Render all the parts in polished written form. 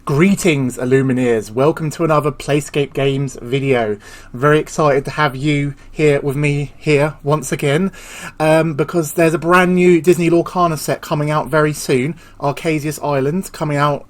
Greetings, Illumineers. Welcome to another Playscape Games video. I'm very excited to have you here with me here once again, because there's a brand new Disney Lorcana set coming out very soon. Archazia Island, coming out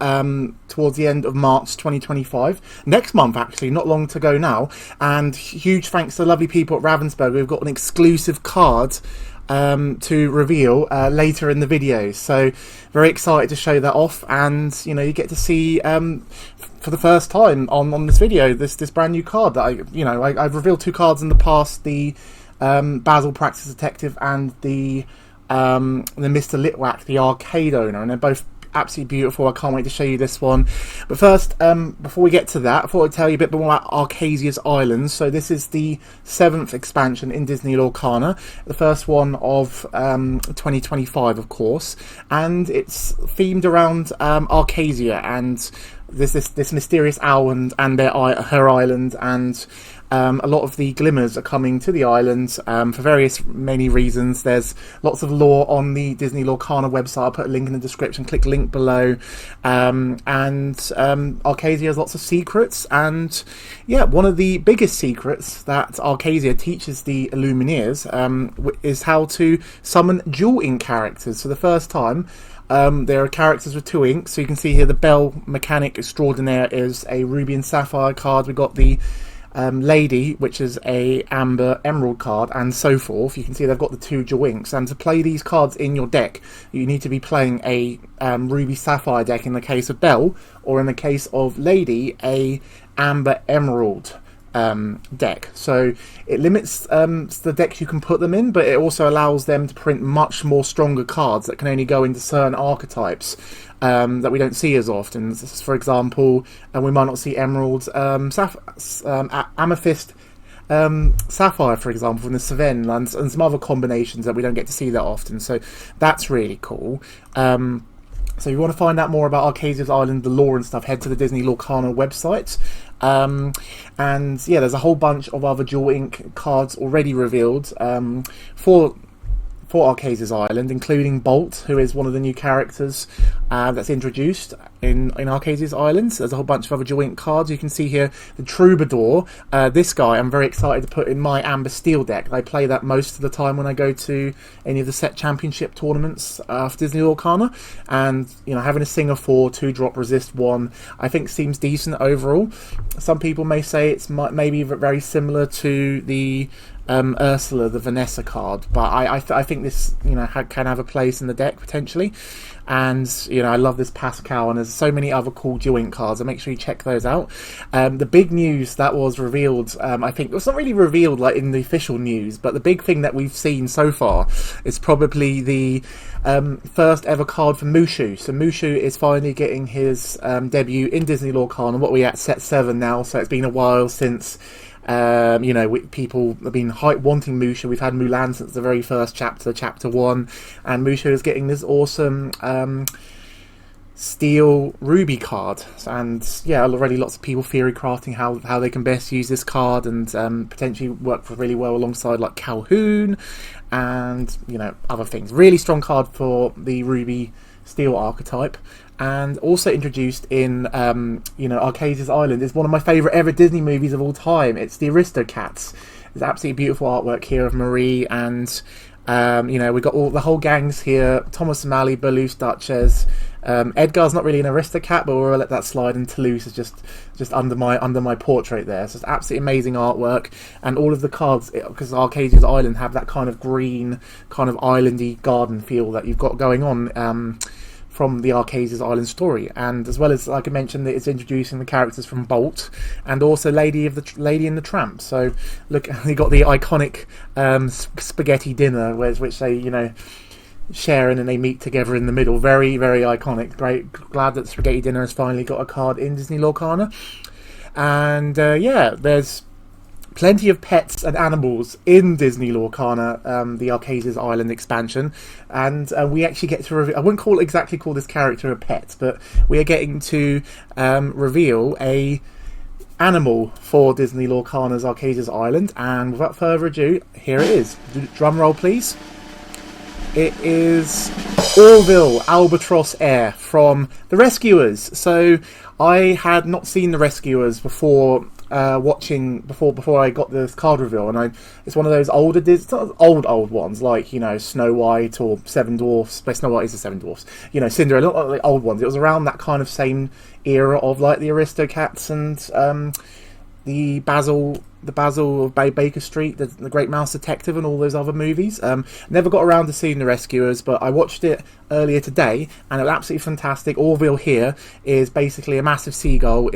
towards the end of March 2025. Next month, actually, not long to go now. And huge thanks to the lovely people at Ravensburg. We've got an exclusive card to reveal later in the video, so very excited to show that off. And you get to see for the first time on this video this brand new card that I've revealed two cards in the past, the Basil Practice Detective and the Mr. Litwack, the arcade owner, and they're both absolutely beautiful. I can't wait to show you this one. But first, before we get to that, I thought I'd tell you a bit more about Archazia's Island. So this is the 7th expansion in Disney Lorcana, the first one of 2025, of course, and it's themed around Archazia and this mysterious island and her island, and a lot of the glimmers are coming to the island for many reasons. There's lots of lore on the Disney Lorcana website. I'll put a link in the description, click link below. And Archazia has lots of secrets, and yeah, one of the biggest secrets that Archazia teaches the Illumineers is how to summon dual ink characters. For the first time, there are characters with 2 inks. So you can see here the Bell Mechanic Extraordinaire is a Ruby and Sapphire card. We've got the Lady, which is a Amber Emerald card, and so forth. You can see they've got the 2 dual inks, and to play these cards in your deck you need to be playing a Ruby Sapphire deck in the case of Bell, or in the case of Lady, a Amber Emerald deck. So it limits the decks you can put them in, but it also allows them to print much more stronger cards that can only go into certain archetypes that we don't see as often. For example, we might not see Emerald, Amethyst, Sapphire, for example, from the Cevennes, and some other combinations that we don't get to see that often. So that's really cool. So if you want to find out more about Archazia's Island, the lore and stuff, head to the Disney Lorcana website. And yeah, there's a whole bunch of other dual ink cards already revealed for Archazia's Island, including Bolt, who is one of the new characters that's introduced in Archazia's Island. So there's a whole bunch of other dual ink cards. You can see here the Troubadour. This guy I'm very excited to put in my Amber Steel deck. I play that most of the time when I go to any of the set championship tournaments for Disney Lorcana, and having a Singer 4 2-drop resist 1 I think seems decent overall. Some people may say it's maybe very similar to the Ursula, the Vanessa card, but I think this can have a place in the deck potentially. And I love this Pascal, and there's so many other cool dual ink cards, so make sure you check those out. The big news that was revealed, I think it's not really revealed like in the official news, but the big thing that we've seen so far is probably the first ever card for Mushu. So Mushu is finally getting his debut in Disney Lorcana. What are we at? Set 7 now, so it's been a while since people have been wanting Mushu. We've had Mulan since the very first chapter, chapter 1, and Mushu is getting this awesome Steel Ruby card. And yeah, already lots of people theory crafting how they can best use this card, and potentially work really well alongside like Calhoun and other things. Really strong card for the Ruby Steel archetype. And also introduced in Archazia's Island is one of my favourite ever Disney movies of all time. It's the Aristocats. There's absolutely beautiful artwork here of Marie, and we've got the whole gangs here. Thomas O'Malley, Balloose, Duchess. Edgar's not really an Aristocat, but we'll let that slide, and Toulouse is just under my portrait there. So it's absolutely amazing artwork, and all of the cards, because Archazia's Island have that kind of green, kind of islandy garden feel that you've got going on from the Archazia's Island story. And as well as, like I mentioned, it's introducing the characters from Bolt and also Lady and the Tramp. So look, they got the iconic spaghetti dinner, which they share in, and they meet together in the middle. Very, very iconic. Great. Glad that spaghetti dinner has finally got a card in Disney Lorcana. And yeah, there's plenty of pets and animals in Disney Lorcana, the Archazia's Island expansion, and we actually get to reveal, I wouldn't exactly call this character a pet, but we are getting to reveal a animal for Disney Lorcana's Archazia's Island. And without further ado, here it is. Drum roll, please. It is Orville Albatross Air from The Rescuers. So I had not seen The Rescuers before before I got this card reveal, and it's one of those older old ones, like, you know, Snow White or Seven Dwarfs. But Snow White is the Seven Dwarfs, you know, Cinderella, not like the old ones. It was around that kind of same era of like the Aristocats and the Basil of Baker Street, the Great Mouse Detective, and all those other movies. Never got around to seeing The Rescuers, but I watched it earlier today, and it was absolutely fantastic. Orville here is basically a massive seagull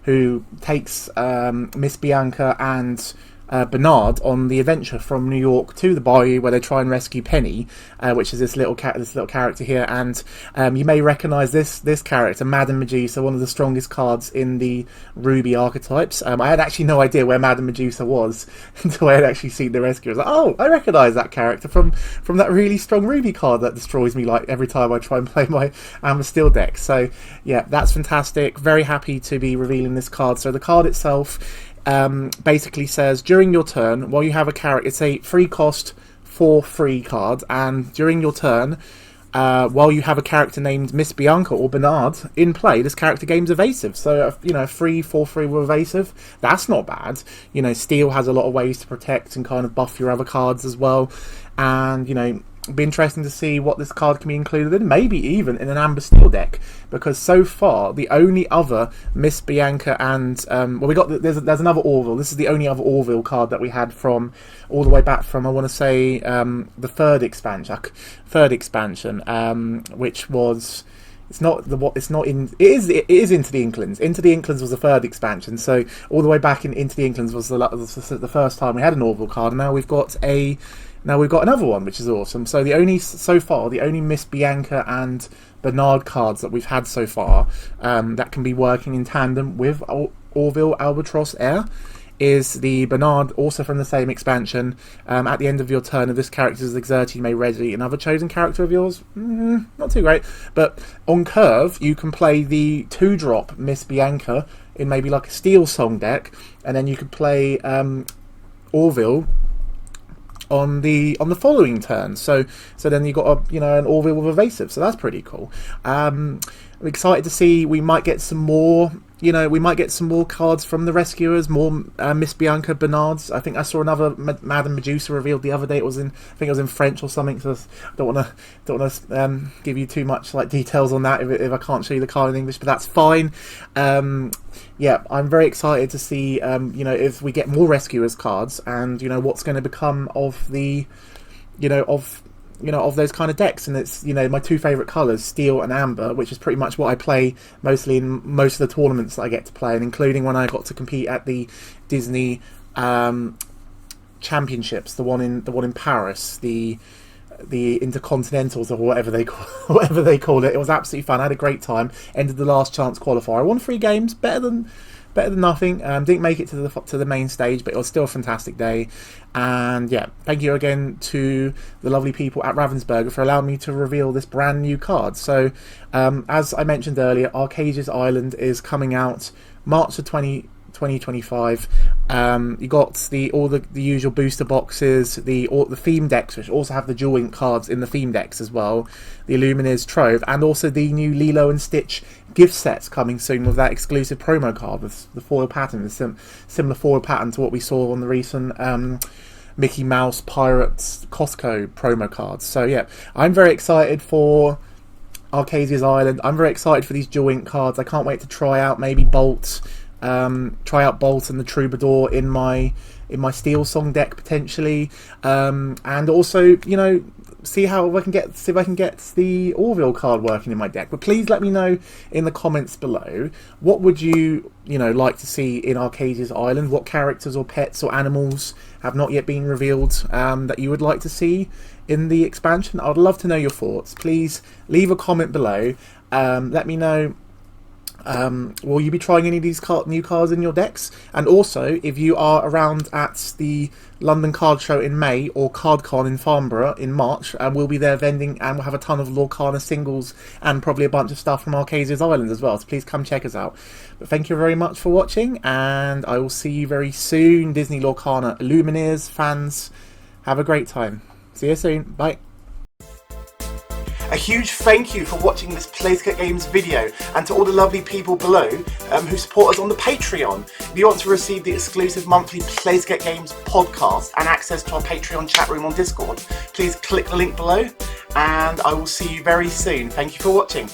who takes Miss Bianca and Bernard on the adventure from New York to the bayou, where they try and rescue Penny, which is this little character here. And you may recognise this character, Madame Medusa, one of the strongest cards in the Ruby archetypes. I had actually no idea where Madame Medusa was until I had actually seen The Rescuers. Like, oh, I recognise that character from that really strong Ruby card that destroys me like every time I try and play my Amber Steel deck. So yeah, that's fantastic. Very happy to be revealing this card. So the card itself basically says, during your turn, while you have a character, it's a free cost for free card, and during your turn, while you have a character named Miss Bianca or Bernard in play, this character gains evasive. So, you know, 3/4/3 with evasive, that's not bad. You know, Steel has a lot of ways to protect and kind of buff your other cards as well, and, you know, it'd be interesting to see what this card can be included in, maybe even in an Amber Steel deck, because so far the only other Miss Bianca and there's another Orville. This is the only other Orville card that we had from all the way back from, I want to say, the third expansion, which was. It is Into the Inklings. Into the Inklings was the third expansion, so all the way back Into the Inklings was the first time we had an Orville card, and now we've got another one, which is awesome. So the only Miss Bianca and Bernard cards that we've had so far that can be working in tandem with Orville Albatross Air is the Bernard, also from the same expansion. At the end of your turn, if this character is exerted, you may ready another chosen character of yours. Not too great, but on curve you can play the 2-drop Miss Bianca in maybe like a Steel Song deck, and then you could play Orville on the following turn. So then you got an Orville with evasive. So that's pretty cool. I'm excited to see. We might get some more. We might get some more cards from the Rescuers, more Miss Bianca Bernards. I think I saw another Madame Medusa revealed the other day. I think it was in French or something. So I don't want to give you too much like details on that if I can't show you the card in English, but that's fine. Yeah, I'm very excited to see if we get more Rescuers cards, and what's going to become of the of those kind of decks. And it's my two favourite colours, Steel and Amber, which is pretty much what I play mostly in most of the tournaments that I get to play, and including when I got to compete at the Disney Championships, the one in Paris, the Intercontinentals, or whatever they call it. It was absolutely fun. I had a great time. Ended the last chance qualifier. I won 3 games, better than nothing. Didn't make it to the main stage, but it was still a fantastic day. And yeah, thank you again to the lovely people at Ravensburger for allowing me to reveal this brand new card. So as I mentioned earlier, Archazia's Island is coming out March the 2025. You got all the usual booster boxes, the theme decks, which also have the dual ink cards in the theme decks as well, the Illumineers Trove, and also the new Lilo and Stitch gift sets coming soon with that exclusive promo card with the foil pattern, the similar foil pattern to what we saw on the recent Mickey Mouse Pirates Costco promo cards. So yeah, I'm very excited for Archazia's Island. I'm very excited for these dual ink cards. I can't wait to try out maybe Bolt. Try out Bolt and the Troubadour in my Steel Song deck potentially, and also see if I can get the Orville card working in my deck. But please let me know in the comments below, what would you like to see in Archazia's Island? What characters or pets or animals have not yet been revealed that you would like to see in the expansion? I'd love to know your thoughts. Please leave a comment below. Let me know. Will you be trying any of these new cards in your decks? And also, if you are around at the London Card Show in May or CardCon in Farnborough in March, we'll be there vending, and we'll have a ton of Lorcana singles and probably a bunch of stuff from Archazia's Island as well. So please come check us out. But thank you very much for watching, and I will see you very soon. Disney Lorcana Illumineers fans, have a great time. See you soon. Bye. A huge thank you for watching this Playscape Games video, and to all the lovely people below who support us on the Patreon. If you want to receive the exclusive monthly Playscape Games podcast and access to our Patreon chat room on Discord, please click the link below, and I will see you very soon. Thank you for watching.